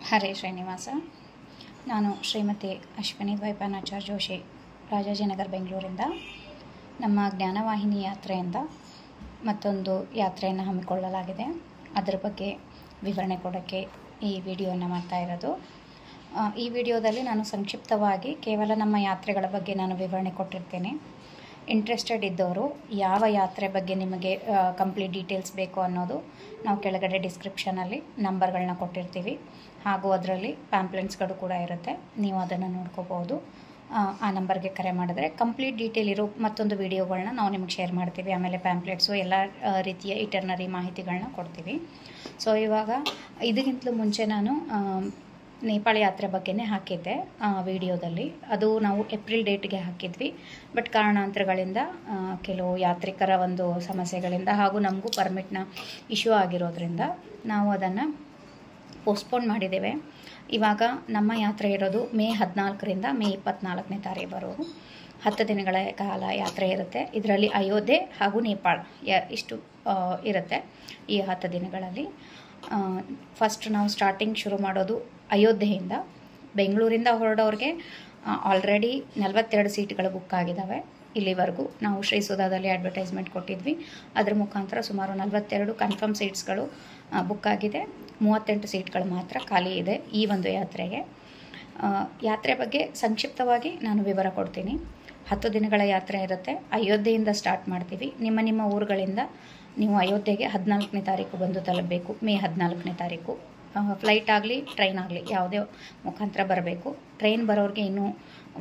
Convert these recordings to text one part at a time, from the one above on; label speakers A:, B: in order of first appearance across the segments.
A: ಹರೇ ಶ್ರೀನಿವಾಸ. ನಾನು ಶ್ರೀಮತಿ ಅಶ್ವಿನಿ ದ್ವೈಪಾನಾಚಾರ್ಯ ಜೋಶಿ, ರಾಜಾಜಿನಗರ್, ಬೆಂಗಳೂರಿಂದ. ನಮ್ಮ ಜ್ಞಾನವಾಹಿನಿ ಯಾತ್ರೆಯಿಂದ ಮತ್ತೊಂದು ಯಾತ್ರೆಯನ್ನು ಹಮ್ಮಿಕೊಳ್ಳಲಾಗಿದೆ. ಅದರ ಬಗ್ಗೆ ವಿವರಣೆ ಕೊಡೋಕ್ಕೆ ಈ ವಿಡಿಯೋನ ಮಾಡ್ತಾ ಇರೋದು. ಈ ವಿಡಿಯೋದಲ್ಲಿ ನಾನು ಸಂಕ್ಷಿಪ್ತವಾಗಿ ಕೇವಲ ನಮ್ಮ ಯಾತ್ರೆಗಳ ಬಗ್ಗೆ ನಾನು ವಿವರಣೆ ಕೊಟ್ಟಿರ್ತೇನೆ. ಇಂಟ್ರೆಸ್ಟೆಡ್ ಇದ್ದವರು ಯಾವ ಯಾತ್ರೆ ಬಗ್ಗೆ ನಿಮಗೆ ಕಂಪ್ಲೀಟ್ ಡೀಟೇಲ್ಸ್ ಬೇಕು ಅನ್ನೋದು ನಾವು ಕೆಳಗಡೆ ಡಿಸ್ಕ್ರಿಪ್ಷನಲ್ಲಿ ನಂಬರ್ಗಳನ್ನ ಕೊಟ್ಟಿರ್ತೀವಿ. ಹಾಗೂ ಅದರಲ್ಲಿ ಪ್ಯಾಂಪ್ಲೆಟ್ಸ್ಗಳು ಕೂಡ ಇರುತ್ತೆ, ನೀವು ಅದನ್ನು ನೋಡ್ಕೋಬೋದು. ಆ ನಂಬರ್ಗೆ ಕರೆ ಮಾಡಿದ್ರೆ ಕಂಪ್ಲೀಟ್ ಡೀಟೇಲ್ ಇರೋ ಮತ್ತೊಂದು ವಿಡಿಯೋಗಳನ್ನ ನಾವು ನಿಮಗೆ ಶೇರ್ ಮಾಡ್ತೀವಿ. ಆಮೇಲೆ ಪ್ಯಾಂಪ್ಲೆಟ್ಸು ಎಲ್ಲ ರೀತಿಯ ಇಟರ್ನರಿ ಮಾಹಿತಿಗಳನ್ನ ಕೊಡ್ತೀವಿ. ಸೊ ಇವಾಗ ಇದಕ್ಕಿಂತಲೂ ಮುಂಚೆ ನಾನು ನೇಪಾಳ ಯಾತ್ರೆ ಬಗ್ಗೆನೇ ಹಾಕಿದ್ದೆ ವಿಡಿಯೋದಲ್ಲಿ. ಅದು ನಾವು ಏಪ್ರಿಲ್ ಡೇಟ್ಗೆ ಹಾಕಿದ್ವಿ. ಬಟ್ ಕಾರಣಾಂತರಗಳಿಂದ ಕೆಲವು ಯಾತ್ರಿಕರ ಒಂದು ಸಮಸ್ಯೆಗಳಿಂದ ಹಾಗೂ ನಮಗೂ ಪರ್ಮಿಟ್ನ ಇಶ್ಯೂ ಆಗಿರೋದ್ರಿಂದ ನಾವು ಅದನ್ನು ಪೋಸ್ಟ್ಪೋನ್ ಮಾಡಿದ್ದೇವೆ. ಇವಾಗ ನಮ್ಮ ಯಾತ್ರೆ ಇರೋದು ಮೇ 14ರಿಂದ ಮೇ 24ನೇ ತಾರೀಕುವರೆಗೂ 10 ದಿನಗಳ ಕಾಲ ಯಾತ್ರೆ ಇರುತ್ತೆ. ಇದರಲ್ಲಿ ಅಯೋಧ್ಯೆ ಹಾಗೂ ನೇಪಾಳ ಇಷ್ಟು ಇರುತ್ತೆ ಈ 10 ದಿನಗಳಲ್ಲಿ. ಫಸ್ಟ್ ನಾವು ಸ್ಟಾರ್ಟಿಂಗ್ ಶುರು ಮಾಡೋದು ಅಯೋಧ್ಯೆಯಿಂದ. ಬೆಂಗಳೂರಿಂದ ಹೊರಡೋರಿಗೆ ಆಲ್ರೆಡಿ 42 ಸೀಟ್ಗಳು ಬುಕ್ ಆಗಿದ್ದಾವೆ. ಇಲ್ಲಿವರೆಗೂ ನಾವು ಶ್ರೀಸುಧಾದಲ್ಲಿ ಅಡ್ವರ್ಟೈಸ್ಮೆಂಟ್ ಕೊಟ್ಟಿದ್ವಿ. ಅದರ ಮುಖಾಂತರ ಸುಮಾರು 42 ಕನ್ಫರ್ಮ್ ಸೀಟ್ಸ್ಗಳು ಬುಕ್ ಆಗಿದೆ. 38 ಸೀಟ್ಗಳು ಮಾತ್ರ ಖಾಲಿ ಇದೆ ಈ ಒಂದು ಯಾತ್ರೆಗೆ. ಯಾತ್ರೆ ಬಗ್ಗೆ ಸಂಕ್ಷಿಪ್ತವಾಗಿ ನಾನು ವಿವರ ಕೊಡ್ತೀನಿ. 10 ದಿನಗಳ ಯಾತ್ರೆ ಇರುತ್ತೆ. ಅಯೋಧ್ಯೆಯಿಂದ ಸ್ಟಾರ್ಟ್ ಮಾಡ್ತೀವಿ. ನಿಮ್ಮ ಊರುಗಳಿಂದ ನೀವು ಅಯೋಧ್ಯೆಗೆ 14ನೇ ತಾರೀಕು ಬಂದು ತಲುಪಬೇಕು. ಮೇ 14ನೇ ತಾರೀಕು ಫ್ಲೈಟ್ ಆಗಲಿ ಟ್ರೈನ್ ಆಗಲಿ ಯಾವುದೇ ಮುಖಾಂತರ ಬರಬೇಕು. ಟ್ರೈನ್ ಬರೋರಿಗೆ ಇನ್ನೂ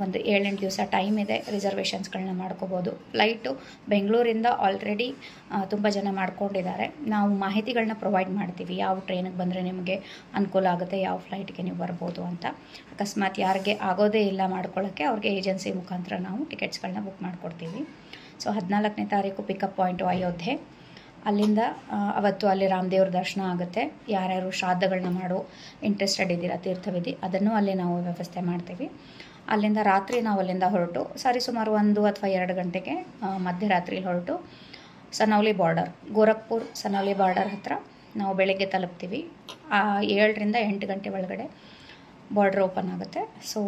A: ಒಂದು 7-8 ದಿವಸ ಟೈಮ್ ಇದೆ. ರಿಸರ್ವೇಷನ್ಸ್ಗಳನ್ನ ಮಾಡ್ಕೋಬೋದು. ಫ್ಲೈಟು ಬೆಂಗಳೂರಿಂದ ಆಲ್ರೆಡಿ ತುಂಬ ಜನ ಮಾಡ್ಕೊಂಡಿದ್ದಾರೆ. ನಾವು ಮಾಹಿತಿಗಳನ್ನ ಪ್ರೊವೈಡ್ ಮಾಡ್ತೀವಿ, ಯಾವ ಟ್ರೈನಿಗೆ ಬಂದರೆ ನಿಮಗೆ ಅನುಕೂಲ ಆಗುತ್ತೆ, ಯಾವ ಫ್ಲೈಟ್ಗೆ ನೀವು ಬರ್ಬೋದು ಅಂತ. ಅಕಸ್ಮಾತ್ ಯಾರಿಗೆ ಆಗೋದೇ ಇಲ್ಲ ಮಾಡ್ಕೊಳ್ಳೋಕ್ಕೆ, ಅವ್ರಿಗೆ ಏಜೆನ್ಸಿ ಮುಖಾಂತರ ನಾವು ಟಿಕೆಟ್ಸ್ಗಳನ್ನ ಬುಕ್ ಮಾಡಿಕೊಡ್ತೀವಿ. ಸೊ 14ನೇ ತಾರೀಕು ಪಿಕಪ್ ಪಾಯಿಂಟು ಅಯೋಧ್ಯೆ. ಅಲ್ಲಿಂದ ಅವತ್ತು ಅಲ್ಲಿ ರಾಮದೇವ್ರ ದರ್ಶನ ಆಗುತ್ತೆ. ಯಾರ್ಯಾರು ಶ್ರಾದ್ದಗಳನ್ನ ಮಾಡೋ ಇಂಟ್ರೆಸ್ಟೆಡ್ ಇದ್ದೀರಾ ತೀರ್ಥವಿಧಿ, ಅದನ್ನು ಅಲ್ಲಿ ನಾವು ವ್ಯವಸ್ಥೆ ಮಾಡ್ತೀವಿ. ಅಲ್ಲಿಂದ ರಾತ್ರಿ ನಾವು ಅಲ್ಲಿಂದ ಹೊರಟು ಸುಮಾರು 1 ಅಥವಾ 2 ಗಂಟೆಗೆ ಮಧ್ಯರಾತ್ರಿಲಿ ಹೊರಟು ಸನೌಲಿ ಬಾರ್ಡರ್, ಗೋರಖ್ಪುರ್ ಸನೌಲಿ ಬಾರ್ಡರ್ ಹತ್ರ ನಾವು ಬೆಳಗ್ಗೆ ತಲುಪ್ತೀವಿ. 7ರಿಂದ 8 ಗಂಟೆ ಒಳಗಡೆ ಬಾರ್ಡರ್ ಓಪನ್ ಆಗುತ್ತೆ. ಸೊ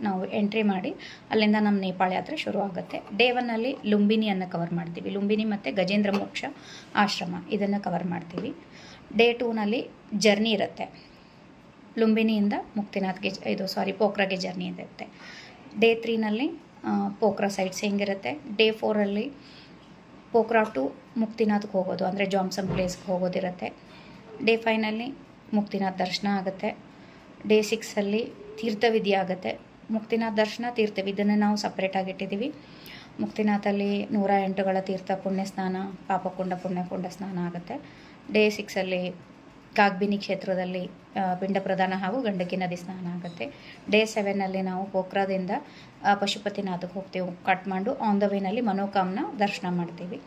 A: ನಾವು ಎಂಟ್ರಿ ಮಾಡಿ ಅಲ್ಲಿಂದ ನಮ್ಮ ನೇಪಾಳ ಯಾತ್ರೆ ಶುರು ಆಗುತ್ತೆ. ಡೇ 1ನಲ್ಲಿ ಲುಂಬಿನಿಯನ್ನು ಕವರ್ ಮಾಡ್ತೀವಿ. ಲುಂಬಿನಿ ಮತ್ತು ಗಜೇಂದ್ರ ಮೋಕ್ಷ ಆಶ್ರಮ ಇದನ್ನು ಕವರ್ ಮಾಡ್ತೀವಿ. ಡೇ 2ನಲ್ಲಿ ಜರ್ನಿ ಇರುತ್ತೆ. ಲುಂಬಿನಿಯಿಂದ ಮುಕ್ತಿನಾಥ್ಗೆ ಪೋಖ್ರಾಗೆ ಜರ್ನಿ ಇರುತ್ತೆ. ಡೇ 3ನಲ್ಲಿ ಪೋಖ್ರಾ ಸೈಟ್ ಸೀಯಿಂಗ್ ಇರುತ್ತೆ. ಡೇ 4ರಲ್ಲಿ ಪೋಖ್ರಾ ಟು ಮುಕ್ತಿನಾಥ್ಗೆ ಹೋಗೋದು, ಅಂದರೆ ಜಾಮ್ಸಮ್ ಪ್ಲೇಸ್ಗೆ ಹೋಗೋದಿರುತ್ತೆ. ಡೇ 5ನಲ್ಲಿ ಮುಕ್ತಿನಾಥ್ ದರ್ಶನ ಆಗುತ್ತೆ. ಡೇ 6ಅಲ್ಲಿ ತೀರ್ಥವಿಧಿ ಆಗುತ್ತೆ. ಮುಕ್ತಿನಾಥ್ ದರ್ಶನ ತೀರ್ಥವಿಧಿಯನ್ನು ನಾವು ಸಪ್ರೇಟಾಗಿ ಇಟ್ಟಿದ್ದೀವಿ. ಮುಕ್ತಿನಾಥಲ್ಲಿ 108ಗಳ ತೀರ್ಥ ಪುಣ್ಯ ಸ್ನಾನ, ಪಾಪಕುಂಡ ಪುಣ್ಯಕುಂಡ ಸ್ನಾನ ಆಗುತ್ತೆ. ಡೇ 6ಅಲ್ಲಿ ಕಾಗ್ಬಿನಿ ಕ್ಷೇತ್ರದಲ್ಲಿ ಪಿಂಡ ಪ್ರದಾನ ಹಾಗೂ ಗಂಡಕಿ ನದಿ ಸ್ನಾನ ಆಗುತ್ತೆ. ಡೇ 7ನಲ್ಲಿ ನಾವು ಪೋಖ್ರಾದಿಂದ ಪಶುಪತಿನಾಥಕ್ಕೆ ಹೋಗ್ತೀವಿ. ಕಟ್ಮಾಂಡು ಆನ್ ದ ವೇನಲ್ಲಿ ಮನೋಕಾಮ್ನ ದರ್ಶನ ಮಾಡ್ತೀವಿ.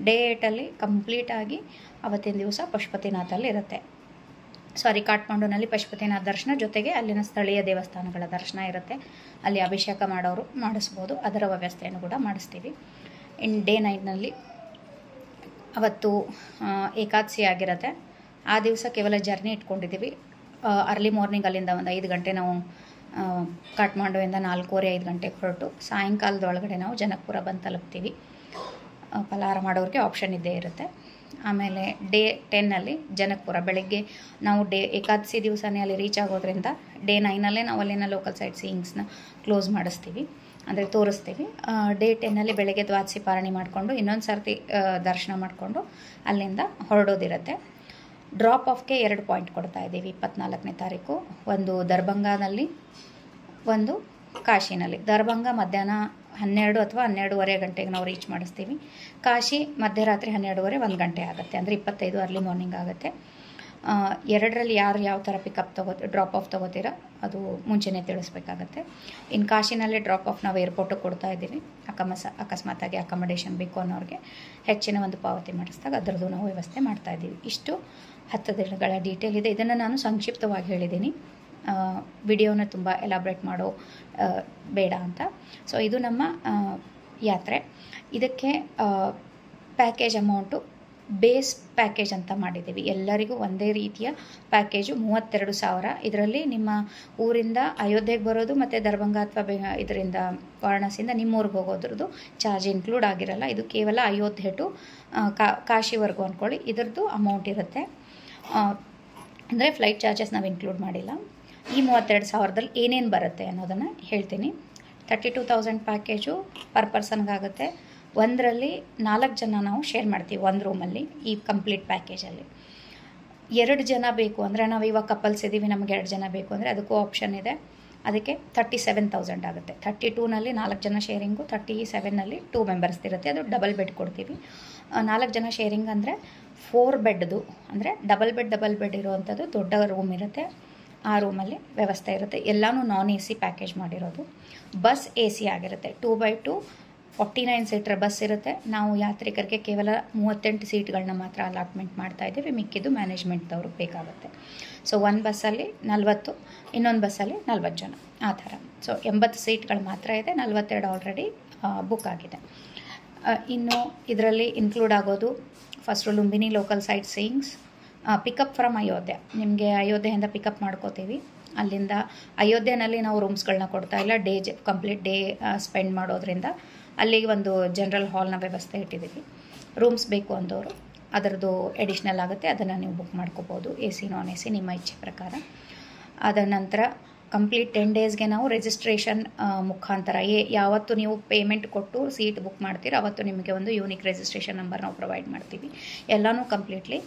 A: ಡೇ 8ಅಲ್ಲಿ ಕಂಪ್ಲೀಟಾಗಿ ಅವತ್ತಿನ ದಿವಸ ಪಶುಪತಿನಾಥಲ್ಲಿ ಇರುತ್ತೆ. ಕಾಠ್ಮಂಡುನಲ್ಲಿ ಪಶುಪತಿನಾಥ ದರ್ಶನ ಜೊತೆಗೆ ಅಲ್ಲಿನ ಸ್ಥಳೀಯ ದೇವಸ್ಥಾನಗಳ ದರ್ಶನ ಇರುತ್ತೆ. ಅಲ್ಲಿ ಅಭಿಷೇಕ ಮಾಡೋರು ಮಾಡಿಸ್ಬೋದು, ಅದರ ವ್ಯವಸ್ಥೆಯನ್ನು ಕೂಡ ಮಾಡಿಸ್ತೀವಿ. ಇನ್ನು ಡೇ 9ನಲ್ಲಿ ಅವತ್ತು ಏಕಾದಶಿ ಆಗಿರುತ್ತೆ. ಆ ದಿವಸ ಕೇವಲ ಜರ್ನಿ ಇಟ್ಕೊಂಡಿದ್ದೀವಿ. ಅರ್ಲಿ ಮಾರ್ನಿಂಗ್ ಅಲ್ಲಿಂದ ಒಂದು 5 ಗಂಟೆ ನಾವು ಕಾಠ್ಮಂಡುವಿಂದ 4:15-5 ಗಂಟೆಗೆ ಹೊರಟು ಸಾಯಂಕಾಲದೊಳಗಡೆ ನಾವು ಜನಕಪುರ ಬಂದು ತಲುಪ್ತೀವಿ. ಫಲಾಹಾರ ಮಾಡೋರಿಗೆ ಆಪ್ಷನ್ ಇದ್ದೇ ಇರುತ್ತೆ. ಆಮೇಲೆ ಡೇ 10ನಲ್ಲಿ ಜನಕಪುರ ಬೆಳಗ್ಗೆ ನಾವು ಏಕಾದಶಿ ದಿವಸನೇ ಅಲ್ಲಿ ರೀಚ್ ಆಗೋದ್ರಿಂದ ಡೇ 9ನಲ್ಲೇ ನಾವು ಅಲ್ಲಿನ ಲೋಕಲ್ ಸೈಟ್ ಸೀಯಿಂಗ್ಸ್ನ ಕ್ಲೋಸ್ ಮಾಡಿಸ್ತೀವಿ, ಅಂದರೆ ತೋರಿಸ್ತೀವಿ. ಡೇ 10ನಲ್ಲಿ ಬೆಳಗ್ಗೆ ದ್ವಾದಶಿ ಪಾರಣಿ ಮಾಡಿಕೊಂಡು ಇನ್ನೊಂದು ಸರ್ತಿ ದರ್ಶನ ಮಾಡಿಕೊಂಡು ಅಲ್ಲಿಂದ ಹೊರಡೋದಿರುತ್ತೆ. ಡ್ರಾಪ್ ಆಫ್ಗೆ 2 ಪಾಯಿಂಟ್ ಕೊಡ್ತಾ ಇದ್ದೀವಿ 24ನೇ ತಾರೀಕು. ಒಂದು ದರ್ಭಂಗಾನಲ್ಲಿ, ಒಂದು ಕಾಶಿನಲ್ಲಿ. ದರ್ಭಂಗ ಮಧ್ಯಾಹ್ನ 12 ಅಥವಾ 12:30 ಗಂಟೆಗೆ ನಾವು ರೀಚ್ ಮಾಡಿಸ್ತೀವಿ. ಕಾಶಿ ಮಧ್ಯರಾತ್ರಿ 12:30 1 ಗಂಟೆ ಆಗುತ್ತೆ, ಅಂದರೆ 25 ಅರ್ಲಿ ಮಾರ್ನಿಂಗ್ ಆಗುತ್ತೆ. 2ರಲ್ಲಿ ಯಾರು ಯಾವ ಥರ ಡ್ರಾಪ್ ಆಫ್ ತೊಗೋತೀರಾ ಅದು ಮುಂಚೆನೇ ತಿಳಿಸ್ಬೇಕಾಗತ್ತೆ. ಇನ್ನು ಕಾಶಿನಲ್ಲಿ ಡ್ರಾಪ್ ಆಫ್ ನಾವು ಏರ್ಪೋರ್ಟಿಗೆ ಕೊಡ್ತಾ ಇದ್ದೀವಿ. ಅಕಸ್ಮಾತಾಗಿ ಅಕಾಮಡೇಷನ್ ಬೇಕು ಅನ್ನೋರಿಗೆ ಹೆಚ್ಚಿನ ಒಂದು ಪಾವತಿ ಮಾಡಿಸಿದಾಗ ಅದರದ್ದು ನಾವು ವ್ಯವಸ್ಥೆ ಮಾಡ್ತಾ ಇದ್ದೀವಿ. ಇಷ್ಟು 10 ದಿನಗಳ ಡೀಟೇಲ್ ಇದೆ. ಇದನ್ನು ನಾನು ಸಂಕ್ಷಿಪ್ತವಾಗಿ ಹೇಳಿದ್ದೀನಿ, ವಿಡಿಯೋನ ತುಂಬ ಎಲಾಬ್ರೇಟ್ ಮಾಡೋ ಬೇಡ ಅಂತ. ಸೊ ಇದು ನಮ್ಮ ಯಾತ್ರೆ. ಇದಕ್ಕೆ ಪ್ಯಾಕೇಜ್ ಅಮೌಂಟು ಬೇಸ್ ಪ್ಯಾಕೇಜ್ ಅಂತ ಮಾಡಿದ್ದೀವಿ. ಎಲ್ಲರಿಗೂ ಒಂದೇ ರೀತಿಯ ಪ್ಯಾಕೇಜು 32,000. ಇದರಲ್ಲಿ ನಿಮ್ಮ ಊರಿಂದ ಅಯೋಧ್ಯೆಗೆ ಬರೋದು ಮತ್ತು ದರ್ಭಂಗ ಅಥವಾ ಇದರಿಂದ ವಾರಣಾಸಿಯಿಂದ ನಿಮ್ಮೂರಿಗೆ ಹೋಗೋದ್ರದ್ದು ಚಾರ್ಜ್ ಇನ್ಕ್ಲೂಡ್ ಆಗಿರಲ್ಲ. ಇದು ಕೇವಲ ಅಯೋಧ್ಯೆ ಟು ಕಾಶಿವರೆಗೂ ಅಂದ್ಕೊಳ್ಳಿ, ಇದರದ್ದು ಅಮೌಂಟ್ ಇರುತ್ತೆ. ಅಂದರೆ ಫ್ಲೈಟ್ ಚಾರ್ಜಸ್ ನಾವು ಇನ್ಕ್ಲೂಡ್ ಮಾಡಿಲ್ಲ. ಈ 32,000ದಲ್ಲಿ ಏನೇನು ಬರುತ್ತೆ ಅನ್ನೋದನ್ನು ಹೇಳ್ತೀನಿ. 32,000 ಪ್ಯಾಕೇಜು ಪರ್ ಪರ್ಸನ್ಗಾಗುತ್ತೆ. ಒಂದರಲ್ಲಿ 4 ಜನ ನಾವು ಶೇರ್ ಮಾಡ್ತೀವಿ ಒಂದು ರೂಮಲ್ಲಿ. ಈ ಕಂಪ್ಲೀಟ್ ಪ್ಯಾಕೇಜಲ್ಲಿ 2 ಜನ ಬೇಕು ಅಂದರೆ, ನಾವು ಇವಾಗ ಕಪಲ್ಸ್ ಇದ್ದೀವಿ, ನಮಗೆ 2 ಜನ ಬೇಕು ಅಂದರೆ ಅದಕ್ಕೂ ಆಪ್ಷನ್ ಇದೆ. ಅದಕ್ಕೆ 37,000 ಆಗುತ್ತೆ. 32ನಲ್ಲಿ 4 ಜನ ಶೇರಿಂಗು, 37ನಲ್ಲಿ 2 ಮೆಂಬರ್ಸ್ ಇರುತ್ತೆ. ಅದು ಡಬಲ್ ಬೆಡ್ ಕೊಡ್ತೀವಿ. 4 ಜನ ಶೇರಿಂಗ್ ಅಂದರೆ 4 ಬೆಡ್ದು, ಅಂದರೆ ಡಬಲ್ ಬೆಡ್ ಇರುವಂಥದ್ದು ದೊಡ್ಡ ರೂಮ್ ಇರುತ್ತೆ. ಆ ರೂಮಲ್ಲಿ ವ್ಯವಸ್ಥೆ ಇರುತ್ತೆ. ಎಲ್ಲನೂ ನಾನ್ AC ಪ್ಯಾಕೇಜ್ ಮಾಡಿರೋದು. ಬಸ್ AC ಆಗಿರುತ್ತೆ. 2x2 49 ಸೀಟರ್ ಬಸ್ ಇರುತ್ತೆ. ನಾವು ಯಾತ್ರಿಕರಿಗೆ ಕೇವಲ 38 ಸೀಟ್ಗಳನ್ನ ಮಾತ್ರ ಅಲಾಟ್ಮೆಂಟ್ ಮಾಡ್ತಾ ಇದ್ದೀವಿ. ಮಿಕ್ಕಿದ್ದು ಮ್ಯಾನೇಜ್ಮೆಂಟ್ದವ್ರಿಗೆ ಬೇಕಾಗುತ್ತೆ. ಸೊ ಒಂದು ಬಸ್ಸಲ್ಲಿ 40, ಇನ್ನೊಂದು ಬಸ್ಸಲ್ಲಿ 40 ಜನ, ಆ ಥರ. ಸೊ 80 ಸೀಟ್ಗಳು ಮಾತ್ರ ಇದೆ. 42 ಆಲ್ರೆಡಿ ಬುಕ್ ಆಗಿದೆ. ಇನ್ನು ಇದರಲ್ಲಿ ಇನ್ಕ್ಲೂಡ್ ಆಗೋದು first Lumbini local sightseeings, pickup from Ayodhya. ನಿಮಗೆ ಅಯೋಧ್ಯೆಯಿಂದ ಪಿಕಪ್ ಮಾಡ್ಕೋತೀವಿ. ಅಲ್ಲಿಂದ ಅಯೋಧ್ಯೆನಲ್ಲಿ ನಾವು ರೂಮ್ಸ್ಗಳನ್ನ ಕೊಡ್ತಾ ಇಲ್ಲ. ಕಂಪ್ಲೀಟ್ ಡೇ ಸ್ಪೆಂಡ್ ಮಾಡೋದ್ರಿಂದ ಅಲ್ಲಿಗೆ ಒಂದು ಜನರಲ್ ಹಾಲ್ನ ವ್ಯವಸ್ಥೆ ಇಟ್ಟಿದ್ದೀವಿ. ರೂಮ್ಸ್ ಬೇಕು ಅಂದವರು ಅದರದ್ದು ಎಡಿಷ್ನಲ್ ಆಗುತ್ತೆ, ಅದನ್ನು ನೀವು ಬುಕ್ ಮಾಡ್ಕೋಬೋದು. AC ನಾನ್ AC ನಿಮ್ಮ ಇಚ್ಛೆ ಪ್ರಕಾರ. ಅದರ ನಂತರ ಕಂಪ್ಲೀಟ್ 10 ಡೇಸ್ಗೆ ನಾವು ರಿಜಿಸ್ಟ್ರೇಷನ್ ಮುಖಾಂತರ ಯಾವತ್ತು ನೀವು ಪೇಮೆಂಟ್ ಕೊಟ್ಟು ಸೀಟ್ ಬುಕ್ ಮಾಡ್ತೀರಾ ಅವತ್ತು ನಿಮಗೆ ಒಂದು ಯೂನಿಕ್ ರಿಜಿಸ್ಟ್ರೇಷನ್ ನಂಬರ್ ನಾವು ಪ್ರೊವೈಡ್ ಮಾಡ್ತೀವಿ. ಎಲ್ಲನೂ ಕಂಪ್ಲೀಟ್ಲಿ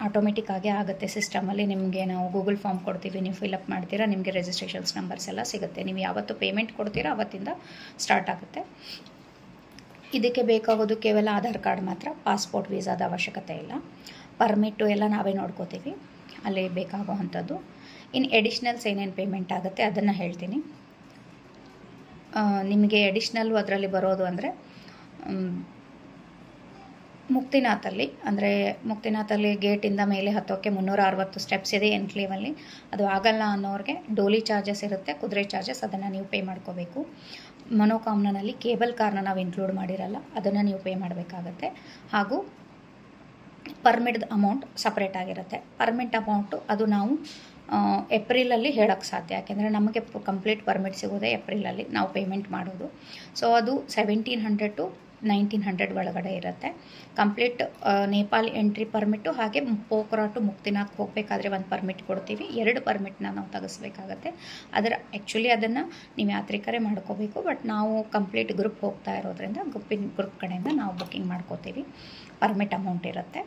A: ಆಟೋಮೆಟಿಕ್ ಆಗೇ ಆಗುತ್ತೆ ಸಿಸ್ಟಮಲ್ಲಿ. ನಿಮಗೆ ನಾವು ಗೂಗಲ್ ಫಾರ್ಮ್ ಕೊಡ್ತೀವಿ, ನೀವು ಫಿಲಪ್ ಮಾಡ್ತೀರಾ, ನಿಮಗೆ ರಿಜಿಸ್ಟ್ರೇಷನ್ಸ್ ನಂಬರ್ಸ್ ಎಲ್ಲ ಸಿಗುತ್ತೆ. ನೀವು ಯಾವತ್ತು ಪೇಮೆಂಟ್ ಕೊಡ್ತೀರಾ ಅವತ್ತಿಂದ ಸ್ಟಾರ್ಟ್ ಆಗುತ್ತೆ. ಇದಕ್ಕೆ ಬೇಕಾಗೋದು ಕೇವಲ ಆಧಾರ್ ಕಾರ್ಡ್ ಮಾತ್ರ. ಪಾಸ್ಪೋರ್ಟ್ ವೀಸಾದ ಅವಶ್ಯಕತೆ ಇಲ್ಲ. ಪರ್ಮಿಟ್ಟು ಎಲ್ಲ ನಾವೇ ನೋಡ್ಕೋತೀವಿ ಅಲ್ಲಿ ಬೇಕಾಗುವಂಥದ್ದು. ಇನ್ನು ಎಡಿಷ್ನಲ್ಸ್ ಏನೇನು ಪೇಮೆಂಟ್ ಆಗುತ್ತೆ ಅದನ್ನು ಹೇಳ್ತೀನಿ. ನಿಮಗೆ ಎಡಿಷ್ನಲ್ಲು ಅದರಲ್ಲಿ ಬರೋದು ಅಂದರೆ ಮುಕ್ತಿನಾಥಲ್ಲಿ ಗೇಟಿಂದ ಮೇಲೆ ಹತ್ತೋಕ್ಕೆ 360 ಸ್ಟೆಪ್ಸ್ ಇದೆ ಎನ್ಕ್ಲೇವಲ್ಲಿ. ಅದು ಆಗಲ್ಲ ಅನ್ನೋರಿಗೆ ಡೋಲಿ ಚಾರ್ಜಸ್ ಇರುತ್ತೆ, ಕುದುರೆ ಚಾರ್ಜಸ್, ಅದನ್ನು ನೀವು ಪೇ ಮಾಡ್ಕೋಬೇಕು. ಮನೋಕಾಮ್ನಲ್ಲಿ ಕೇಬಲ್ ಕಾರ್ನ ನಾವು ಇನ್ಕ್ಲೂಡ್ ಮಾಡಿರಲ್ಲ, ಅದನ್ನು ನೀವು ಪೇ ಮಾಡಬೇಕಾಗತ್ತೆ. ಹಾಗೂ ಪರ್ಮಿಟ್ದ ಅಮೌಂಟ್ ಸಪ್ರೇಟ್ ಆಗಿರುತ್ತೆ. ಪರ್ಮಿಟ್ ಅಮೌಂಟು ಅದು ನಾವು ಏಪ್ರಿಲಲ್ಲಿ ಹೇಳೋಕ್ಕೆ ಸಾಧ್ಯ, ಯಾಕೆಂದರೆ ನಮಗೆ ಕಂಪ್ಲೀಟ್ ಪರ್ಮಿಟ್ ಸಿಗೋದೇ ಏಪ್ರಿಲಲ್ಲಿ ನಾವು ಪೇಮೆಂಟ್ ಮಾಡೋದು. ಸೊ ಅದು 1,700 to 1,900 ಒಳಗಡೆ ಇರುತ್ತೆ. ಕಂಪ್ಲೀಟ್ ನೇಪಾಲ್ ಎಂಟ್ರಿ ಪರ್ಮಿಟ್ಟು, ಹಾಗೆ ಪೋಖ್ರಾ ಟು ಮುಕ್ತಿನಾಥ್ ಹೋಗಬೇಕಾದ್ರೆ ಒಂದು ಪರ್ಮಿಟ್ ಕೊಡ್ತೀವಿ. 2 ಪರ್ಮಿಟ್ನ ನಾವು ತೆಗೆಸ್ಬೇಕಾಗತ್ತೆ. ಆ್ಯಕ್ಚುಲಿ ಅದನ್ನು ನೀವು ಯಾತ್ರಿಕರೇ ಮಾಡ್ಕೋಬೇಕು. ಬಟ್ ನಾವು ಕಂಪ್ಲೀಟ್ ಗ್ರೂಪ್ ಹೋಗ್ತಾ ಇರೋದ್ರಿಂದ ಗ್ರೂಪ್ ಕಡೆಯಿಂದ ನಾವು ಬುಕ್ಕಿಂಗ್ ಮಾಡ್ಕೋತೀವಿ. ಪರ್ಮಿಟ್ ಅಮೌಂಟ್ ಇರುತ್ತೆ.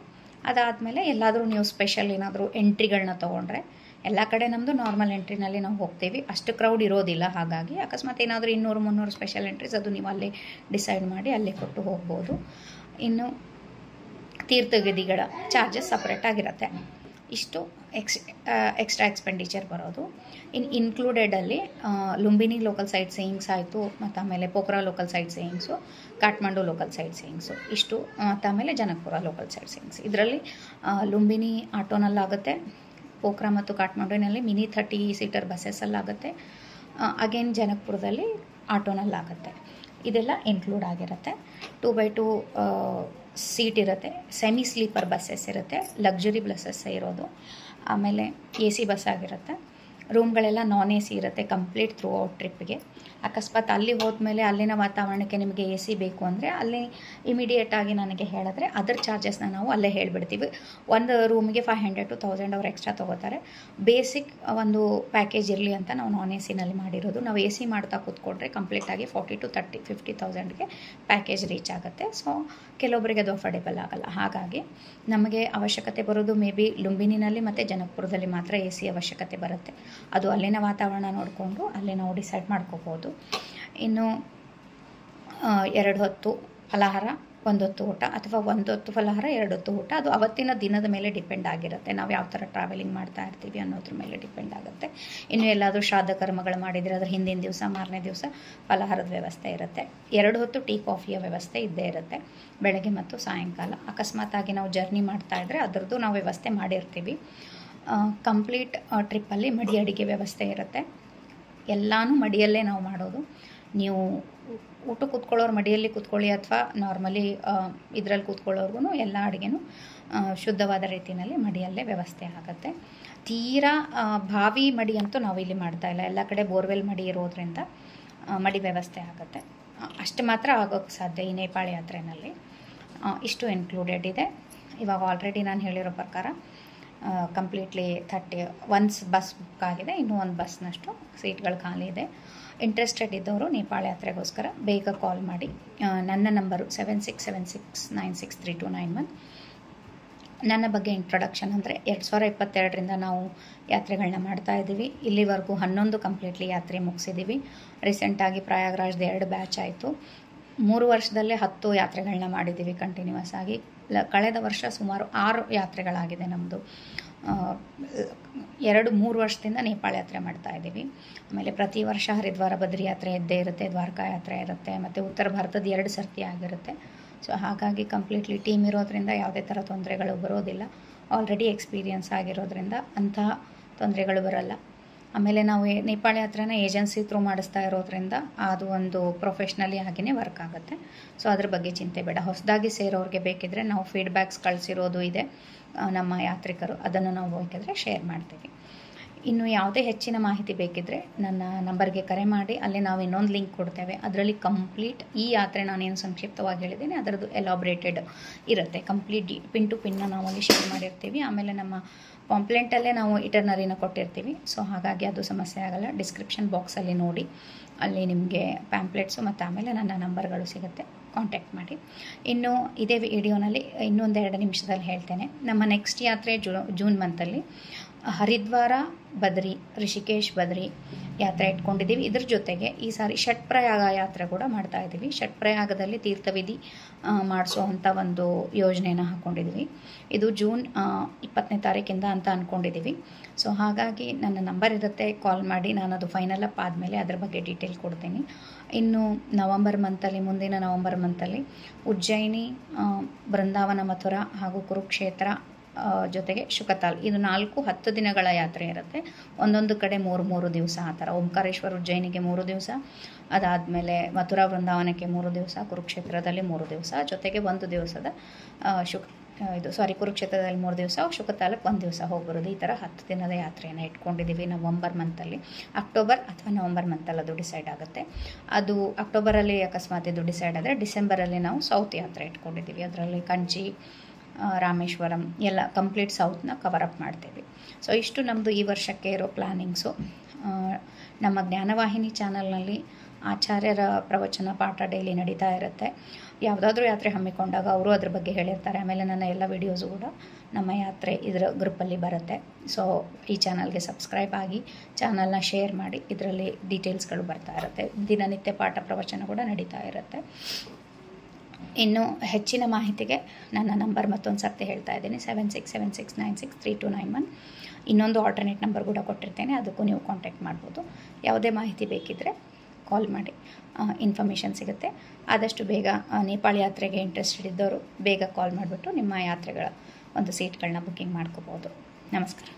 A: ಅದಾದಮೇಲೆ ಎಲ್ಲಾದರೂ ನೀವು ಸ್ಪೆಷಲ್ ಏನಾದರೂ ಎಂಟ್ರಿಗಳನ್ನ ತೊಗೊಂಡ್ರೆ, ಎಲ್ಲ ಕಡೆ ನಮ್ಮದು ನಾರ್ಮಲ್ ಎಂಟ್ರಿನಲ್ಲಿ ನಾವು ಹೋಗ್ತೀವಿ, ಅಷ್ಟು ಕ್ರೌಡ್ ಇರೋದಿಲ್ಲ. ಹಾಗಾಗಿ ಅಕಸ್ಮಾತ್ ಏನಾದರೂ 200-300 ಸ್ಪೆಷಲ್ ಎಂಟ್ರೀಸ್ ಅದು ನೀವು ಅಲ್ಲೇ ಡಿಸೈಡ್ ಮಾಡಿ ಅಲ್ಲೇ ಕೊಟ್ಟು ಹೋಗ್ಬೋದು. ಇನ್ನು ತೀರ್ಥಗದಿಗಳ ಚಾರ್ಜಸ್ ಸಪ್ರೇಟ್ ಆಗಿರುತ್ತೆ. ಇಷ್ಟು ಎಕ್ಸ್ಟ್ರಾ ಎಕ್ಸ್ಪೆಂಡಿಚರ್ ಬರೋದು. ಇನ್ಕ್ಲೂಡೆಡಲ್ಲಿ ಲುಂಬಿನಿ ಲೋಕಲ್ ಸೈಟ್ ಸೀಯಿಂಗ್ಸ್ ಆಯಿತು, ಮತ್ತು ಆಮೇಲೆ Pokhara local site seeings, Kathmandu local site seeings ಇಷ್ಟು, ಮತ್ತು ಆಮೇಲೆ ಜನಕಪುರ ಲೋಕಲ್ ಸೈಟ್ ಸೀಯಿಂಗ್ಸ್. ಇದರಲ್ಲಿ ಲುಂಬಿನಿ ಆಟೋನಲ್ಲಾಗುತ್ತೆ, ಪೋಖ್ರಾ ಮತ್ತು ಕಾಠ್ಮಂಡುವಿನಲ್ಲಿ ಮಿನಿ 30 ಸೀಟರ್ ಬಸ್ಸಸ್ಸಲ್ಲಾಗುತ್ತೆ, ಅಗೇನ್ ಜನಕಪುರದಲ್ಲಿ ಆಟೋನಲ್ಲಾಗುತ್ತೆ. ಇದೆಲ್ಲ ಇನ್ಕ್ಲೂಡ್ ಆಗಿರುತ್ತೆ. 2x2 ಸೀಟ್ ಇರುತ್ತೆ. ಸೆಮಿ ಸ್ಲೀಪರ್ ಬಸ್ಸಸ್ ಇರುತ್ತೆ, ಲಕ್ಸುರಿ ಬಸ್ಸಸ್ ಇರೋದು. ಆಮೇಲೆ AC ಬಸ್ ಆಗಿರುತ್ತೆ. ರೂಮ್ಗಳೆಲ್ಲ ನಾನ್ AC ಇರುತ್ತೆ ಕಂಪ್ಲೀಟ್ ಥ್ರೂ ಔಟ್ ಟ್ರಿಪ್ಗೆ. ಅಕಸ್ಮಾತ್ ಅಲ್ಲಿ ಹೋದ್ಮೇಲೆ ಅಲ್ಲಿನ ವಾತಾವರಣಕ್ಕೆ ನಿಮಗೆ AC ಬೇಕು ಅಂದರೆ ಅಲ್ಲಿ ಇಮಿಡಿಯೇಟಾಗಿ ನನಗೆ ಹೇಳಿದ್ರೆ ಅದರ ಚಾರ್ಜಸ್ನ ನಾವು ಅಲ್ಲೇ ಹೇಳಿಬಿಡ್ತೀವಿ. ಒಂದು ರೂಮಿಗೆ 500 to 1000 ಅವ್ರು ಎಕ್ಸ್ಟ್ರಾ ತೊಗೋತಾರೆ. ಬೇಸಿಕ್ ಒಂದು ಪ್ಯಾಕೇಜ್ ಇರಲಿ ಅಂತ ನಾವು ನಾನ್ ACನಲ್ಲಿ ಮಾಡಿರೋದು. ನಾವು AC ಮಾಡ್ತಾ ಕೂತ್ಕೊಂಡ್ರೆ ಕಂಪ್ಲೀಟಾಗಿ 40 to 50,000ಗೆ ಪ್ಯಾಕೇಜ್ ರೀಚ್ ಆಗುತ್ತೆ. ಸೊ ಕೆಲವೊಬ್ಬರಿಗೆ ಅದು ಅಫೋರ್ಡೆಬಲ್ ಆಗಲ್ಲ. ಹಾಗಾಗಿ ನಮಗೆ ಅವಶ್ಯಕತೆ ಬರೋದು ಮೇ ಬಿ ಲುಂಬಿನಿನಲ್ಲಿ ಮತ್ತು ಜನಕಪುರದಲ್ಲಿ ಮಾತ್ರ AC ಅವಶ್ಯಕತೆ ಬರುತ್ತೆ. ಅದು ಅಲ್ಲಿನ ವಾತಾವರಣ ನೋಡಿಕೊಂಡು ಅಲ್ಲೇ ನಾವು ಡಿಸೈಡ್ ಮಾಡ್ಕೋಬೋದು. ಇನ್ನು 2 ಹೊತ್ತು ಫಲಹಾರ, 1 ಹೊತ್ತು ಊಟ, ಅಥವಾ 1 ಹೊತ್ತು ಫಲಹಾರ 2 ಹೊತ್ತು ಊಟ. ಅದು ಅವತ್ತಿನ ದಿನದ ಮೇಲೆ ಡಿಪೆಂಡ್ ಆಗಿರುತ್ತೆ. ನಾವು ಯಾವ ಥರ ಟ್ರಾವೆಲಿಂಗ್ ಮಾಡ್ತಾ ಇರ್ತೀವಿ ಅನ್ನೋದ್ರ ಮೇಲೆ ಡಿಪೆಂಡ್ ಆಗುತ್ತೆ. ಇನ್ನು ಎಲ್ಲಾದರೂ ಶ್ರಾದ್ದ ಕರ್ಮಗಳು ಮಾಡಿದರೆ ಅದರ ಹಿಂದಿನ ದಿವಸ ಮಾರನೇ ದಿವಸ ಫಲಹಾರದ ವ್ಯವಸ್ಥೆ ಇರುತ್ತೆ. 2 ಹೊತ್ತು ಟೀ ಕಾಫಿಯ ವ್ಯವಸ್ಥೆ ಇದ್ದೇ ಇರುತ್ತೆ, ಬೆಳಗ್ಗೆ ಮತ್ತು ಸಾಯಂಕಾಲ. ಅಕಸ್ಮಾತಾಗಿ ನಾವು ಜರ್ನಿ ಮಾಡ್ತಾ ಇದ್ದರೆ ಅದರದ್ದು ನಾವು ವ್ಯವಸ್ಥೆ ಮಾಡಿರ್ತೀವಿ. ಕಂಪ್ಲೀಟ್ ಟ್ರಿಪ್ಪಲ್ಲಿ ಮಡಿ ಅಡಿಗೆ ವ್ಯವಸ್ಥೆ ಇರುತ್ತೆ. ಎಲ್ಲನೂ ಮಡಿಯಲ್ಲೇ ನಾವು ಮಾಡೋದು. ನೀವು ಊಟ ಕೂತ್ಕೊಳ್ಳೋರು ಮಡಿಯಲ್ಲಿ ಕೂತ್ಕೊಳ್ಳಿ ಅಥವಾ ನಾರ್ಮಲಿ ಇದರಲ್ಲಿ ಕೂತ್ಕೊಳ್ಳೋರ್ಗು ಎಲ್ಲ ಅಡುಗೆನೂ ಶುದ್ಧವಾದ ರೀತಿಯಲ್ಲಿ ಮಡಿಯಲ್ಲೇ ವ್ಯವಸ್ಥೆ ಆಗುತ್ತೆ. ತೀರಾ ಬಾವಿ ಮಡಿ ಅಂತೂ ನಾವು ಇಲ್ಲಿ ಮಾಡ್ತಾಯಿಲ್ಲ, ಎಲ್ಲ ಕಡೆ ಬೋರ್ವೆಲ್ ಮಡಿ ಇರೋದ್ರಿಂದ ಮಡಿ ವ್ಯವಸ್ಥೆ ಆಗುತ್ತೆ. ಅಷ್ಟು ಮಾತ್ರ ಆಗೋಕ್ಕೆ ಸಾಧ್ಯ ಈ ನೇಪಾಳ ಯಾತ್ರೆಯಲ್ಲಿ. ಇಷ್ಟು ಇನ್ಕ್ಲೂಡೆಡ್ ಇದೆ. ಇವಾಗ ಆಲ್ರೆಡಿ ನಾನು ಹೇಳಿರೋ ಪ್ರಕಾರ ಕಂಪ್ಲೀಟ್ಲಿ 1 ಬಸ್ ಬುಕ್ ಆಗಿದೆ, ಇನ್ನೂ 1 ಬಸ್ನಷ್ಟು ಸೀಟ್ಗಳು ಖಾಲಿ ಇದೆ. ಇಂಟ್ರೆಸ್ಟೆಡ್ ಇದ್ದವರು ನೇಪಾಳ ಯಾತ್ರೆಗೋಸ್ಕರ ಬೇಗ ಕಾಲ್ ಮಾಡಿ. ನನ್ನ ನಂಬರು 7676963291. ನನ್ನ ಬಗ್ಗೆ ಇಂಟ್ರೊಡಕ್ಷನ್ ಅಂದರೆ 2022ರಿಂದ ನಾವು ಯಾತ್ರೆಗಳನ್ನ ಮಾಡ್ತಾಯಿದ್ದೀವಿ. ಇಲ್ಲಿವರೆಗೂ 11 ಕಂಪ್ಲೀಟ್ಲಿ ಯಾತ್ರೆ ಮುಗಿಸಿದ್ದೀವಿ. ರೀಸೆಂಟಾಗಿ ಪ್ರಯಾಗ್ರಾಜ್ದು 2 ಬ್ಯಾಚ್ ಆಯಿತು. 3 ವರ್ಷದಲ್ಲೇ 10 ಯಾತ್ರೆಗಳನ್ನ ಮಾಡಿದ್ದೀವಿ ಕಂಟಿನ್ಯೂಸ್ ಆಗಿ. ಕಳೆದ ವರ್ಷ ಸುಮಾರು 6 ಯಾತ್ರೆಗಳಾಗಿದೆ ನಮ್ಮದು. 2-3 ವರ್ಷದಿಂದ ನೇಪಾಳ ಯಾತ್ರೆ ಮಾಡ್ತಾಯಿದ್ದೀವಿ. ಆಮೇಲೆ ಪ್ರತಿ ವರ್ಷ ಹರಿದ್ವಾರ ಬದ್ರಿ ಯಾತ್ರೆ ಇದ್ದೇ ಇರುತ್ತೆ, ದ್ವಾರಕಾ ಯಾತ್ರೆ ಇರುತ್ತೆ, ಮತ್ತು ಉತ್ತರ ಭಾರತದ 2 ಸರ್ತಿ ಆಗಿರುತ್ತೆ. ಸೊ ಹಾಗಾಗಿ ಕಂಪ್ಲೀಟ್ಲಿ ಟೀಮ್ ಇರೋದ್ರಿಂದ ಯಾವುದೇ ಥರ ತೊಂದರೆಗಳು ಬರೋದಿಲ್ಲ. ಆಲ್ರೆಡಿ ಎಕ್ಸ್ಪೀರಿಯನ್ಸ್ ಆಗಿರೋದ್ರಿಂದ ಅಂತಹ ತೊಂದರೆಗಳು ಬರೋಲ್ಲ. ಆಮೇಲೆ ನಾವು ನೇಪಾಳ ಯಾತ್ರೆನ ಏಜೆನ್ಸಿ ಥ್ರೂ ಮಾಡಿಸ್ತಾ ಇರೋದ್ರಿಂದ ಅದು ಒಂದು ಪ್ರೊಫೆಷ್ನಲಿ ಆಗಿಯೇ ವರ್ಕ್ ಆಗುತ್ತೆ. ಸೊ ಅದ್ರ ಬಗ್ಗೆ ಚಿಂತೆ ಬೇಡ. ಹೊಸದಾಗಿ ಸೇರೋರಿಗೆ ಬೇಕಿದ್ರೆ ನಾವು ಫೀಡ್ಬ್ಯಾಕ್ಸ್ ಕಳಿಸಿರೋದು ಇದೆ ನಮ್ಮ ಯಾತ್ರಿಕರು, ಅದನ್ನು ನಾವು ಬೇಕಿದ್ರೆ ಶೇರ್ ಮಾಡ್ತೀವಿ. ಇನ್ನು ಯಾವುದೇ ಹೆಚ್ಚಿನ ಮಾಹಿತಿ ಬೇಕಿದ್ದರೆ ನನ್ನ ನಂಬರ್ಗೆ ಕರೆ ಮಾಡಿ. ಅಲ್ಲಿ ನಾವು ಇನ್ನೊಂದು ಲಿಂಕ್ ಕೊಡ್ತೇವೆ. ಅದರಲ್ಲಿ ಕಂಪ್ಲೀಟ್ ಈ ಯಾತ್ರೆ ನಾನೇನು ಸಂಕ್ಷಿಪ್ತವಾಗಿ ಹೇಳಿದ್ದೀನಿ ಅದರದ್ದು ಎಲಾಬ್ರೇಟೆಡ್ ಇರುತ್ತೆ. ಕಂಪ್ಲೀಟ್ ಪಿನ್ ಟು ಪಿನ್ನ ನಾವು ಅಲ್ಲಿ ಶೇರ್ ಮಾಡಿರ್ತೀವಿ. ಆಮೇಲೆ ನಮ್ಮ ಪಾಂಪ್ಲೆಂಟಲ್ಲೇ ನಾವು ಇಟರ್ನರಿನ ಕೊಟ್ಟಿರ್ತೀವಿ. ಸೊ ಹಾಗಾಗಿ ಅದು ಸಮಸ್ಯೆ ಆಗಲ್ಲ. ಡಿಸ್ಕ್ರಿಪ್ಷನ್ ಬಾಕ್ಸಲ್ಲಿ ನೋಡಿ, ಅಲ್ಲಿ ನಿಮಗೆ ಪ್ಯಾಂಪ್ಲೆಟ್ಸು ಮತ್ತು ಆಮೇಲೆ ನನ್ನ ನಂಬರ್ಗಳು ಸಿಗುತ್ತೆ, ಕಾಂಟ್ಯಾಕ್ಟ್ ಮಾಡಿ. ಇನ್ನು ಇದೇ ವಿಡಿಯೋನಲ್ಲಿ ಇನ್ನೊಂದು 2 ನಿಮಿಷದಲ್ಲಿ ಹೇಳ್ತೇನೆ. ನಮ್ಮ ನೆಕ್ಸ್ಟ್ ಯಾತ್ರೆ ಜೂನ್ ಮಂತಲ್ಲಿ ಹರಿದ್ವಾರ ಬದ್ರಿ, ರಿಷಿಕೇಶ್ ಬದ್ರಿ ಯಾತ್ರೆ ಇಟ್ಕೊಂಡಿದ್ದೀವಿ. ಇದ್ರ ಜೊತೆಗೆ ಈ ಸಾರಿ ಷಟ್ಪ್ರಯಾಗ ಯಾತ್ರೆ ಕೂಡ ಮಾಡ್ತಾಯಿದ್ದೀವಿ. ಷಟ್ಪ್ರಯಾಗದಲ್ಲಿ ತೀರ್ಥವಿಧಿ ಮಾಡಿಸೋವಂಥ ಒಂದು ಯೋಜನೆಯನ್ನು ಹಾಕ್ಕೊಂಡಿದ್ದೀವಿ. ಇದು ಜೂನ್ 20ನೇ ತಾರೀಕಿಂದ ಅಂತ ಅಂದ್ಕೊಂಡಿದ್ದೀವಿ. ಸೊ ಹಾಗಾಗಿ ನನ್ನ ನಂಬರ್ ಇರುತ್ತೆ, ಕಾಲ್ ಮಾಡಿ. ನಾನು ಅದು ಫೈನಲ್ ಅಪ್ ಆದಮೇಲೆ ಅದ್ರ ಬಗ್ಗೆ ಡೀಟೇಲ್ ಕೊಡ್ತೀನಿ. ಇನ್ನು ನವಂಬರ್ ಮಂತಲ್ಲಿ, ಮುಂದಿನ ನವಂಬರ್ ಮಂತಲ್ಲಿ ಉಜ್ಜಯಿನಿ, ಬೃಂದಾವನ, ಮಥುರಾ ಹಾಗೂ ಕುರುಕ್ಷೇತ್ರ ಜೊತೆಗೆ ಶುಕತಾಲ್, ಇದು 4-10 ದಿನಗಳ ಯಾತ್ರೆ ಇರುತ್ತೆ. ಒಂದೊಂದು ಕಡೆ 3 ದಿವಸ ಆ ಥರ. ಓಂಕಾರೇಶ್ವರ ಉಜ್ಜಯಿನಿಗೆ 3 ದಿವಸ, ಅದಾದಮೇಲೆ ಮಥುರಾ ವೃಂದಾವನಕ್ಕೆ 3 ದಿವಸ, ಕುರುಕ್ಷೇತ್ರದಲ್ಲಿ 3 ದಿವಸ, ಜೊತೆಗೆ 1 ದಿವಸದ ಕುರುಕ್ಷೇತ್ರದಲ್ಲಿ 3 ದಿವಸ, ಶುಕತಾಲಕ್ಕೆ 1 ದಿವಸ ಹೋಗ್ಬರೋದು. ಈ ಥರ 10 ದಿನದ ಯಾತ್ರೆಯನ್ನು ಇಟ್ಕೊಂಡಿದ್ದೀವಿ ನವಂಬರ್ ಮಂತಲ್ಲಿ. ಅಕ್ಟೋಬರ್ ಅಥವಾ ನವಂಬರ್ ಮಂತಲ್ಲಿ ಅದು ಡಿಸೈಡ್ ಆಗುತ್ತೆ. ಅದು ಅಕ್ಟೋಬರಲ್ಲಿ ಅಕಸ್ಮಾತ್ ಇದು ಡಿಸೈಡ್ ಆದರೆ ಡಿಸೆಂಬರಲ್ಲಿ ನಾವು ಸೌತ್ ಯಾತ್ರೆ ಇಟ್ಕೊಂಡಿದ್ದೀವಿ. ಅದರಲ್ಲಿ ಕಂಚಿ, ರಾಮೇಶ್ವರಂ ಎಲ್ಲ ಕಂಪ್ಲೀಟ್ ಸೌತ್ನ ಕವರ್ ಅಪ್ ಮಾಡ್ತೇವೆ. ಸೊ ಇಷ್ಟು ನಮ್ಮದು ಈ ವರ್ಷಕ್ಕೆ ಇರೋ ಪ್ಲ್ಯಾನಿಂಗ್ಸು. ನಮ್ಮ ಜ್ಞಾನವಾಹಿನಿ ಚಾನಲ್ನಲ್ಲಿ ಆಚಾರ್ಯರ ಪ್ರವಚನ ಪಾಠ ಡೈಲಿ ನಡೀತಾ ಇರುತ್ತೆ. ಯಾವುದಾದ್ರೂ ಯಾತ್ರೆ ಹಮ್ಮಿಕೊಂಡಾಗ ಅವರು ಅದ್ರ ಬಗ್ಗೆ ಹೇಳಿರ್ತಾರೆ. ಆಮೇಲೆ ನನ್ನ ಎಲ್ಲ ವಿಡಿಯೋಸು ಕೂಡ ನಮ್ಮ ಯಾತ್ರೆ ಇದರ ಗ್ರೂಪಲ್ಲಿ ಬರುತ್ತೆ. ಸೊ ಈ ಚಾನಲ್ಗೆ ಸಬ್ಸ್ಕ್ರೈಬ್ ಆಗಿ, ಚಾನಲ್ನ ಶೇರ್ ಮಾಡಿ. ಇದರಲ್ಲಿ ಡೀಟೇಲ್ಸ್ಗಳು ಬರ್ತಾ ಇರುತ್ತೆ. ದಿನನಿತ್ಯ ಪಾಠ ಪ್ರವಚನ ಕೂಡ ನಡೀತಾ ಇರುತ್ತೆ. ಇನ್ನು ಹೆಚ್ಚಿನ ಮಾಹಿತಿಗೆ ನನ್ನ ನಂಬರ್ ಮತ್ತೊಂದು ಸರ್ತಿ ಹೇಳ್ತಾ ಇದ್ದೀನಿ, 7676963291. ಇನ್ನೊಂದು ಆಲ್ಟರ್ನೇಟ್ ನಂಬರ್ ಕೂಡ ಕೊಟ್ಟಿರ್ತೇನೆ, ಅದಕ್ಕೂ ನೀವು ಕಾಂಟ್ಯಾಕ್ಟ್ ಮಾಡ್ಬೋದು. ಯಾವುದೇ ಮಾಹಿತಿ ಬೇಕಿದ್ದರೆ ಕಾಲ್ ಮಾಡಿ, ಇನ್ಫಾರ್ಮೇಷನ್ ಸಿಗುತ್ತೆ. ಆದಷ್ಟು ಬೇಗ ನೇಪಾಳ ಯಾತ್ರೆಗೆ ಇಂಟ್ರೆಸ್ಟೆಡ್ ಇದ್ದವರು ಬೇಗ ಕಾಲ್ ಮಾಡಿಬಿಟ್ಟು ನಿಮ್ಮ ಯಾತ್ರೆಗಳ ಒಂದು ಸೀಟ್ಗಳನ್ನ ಬುಕ್ಕಿಂಗ್ ಮಾಡ್ಕೋಬೋದು. ನಮಸ್ಕಾರ.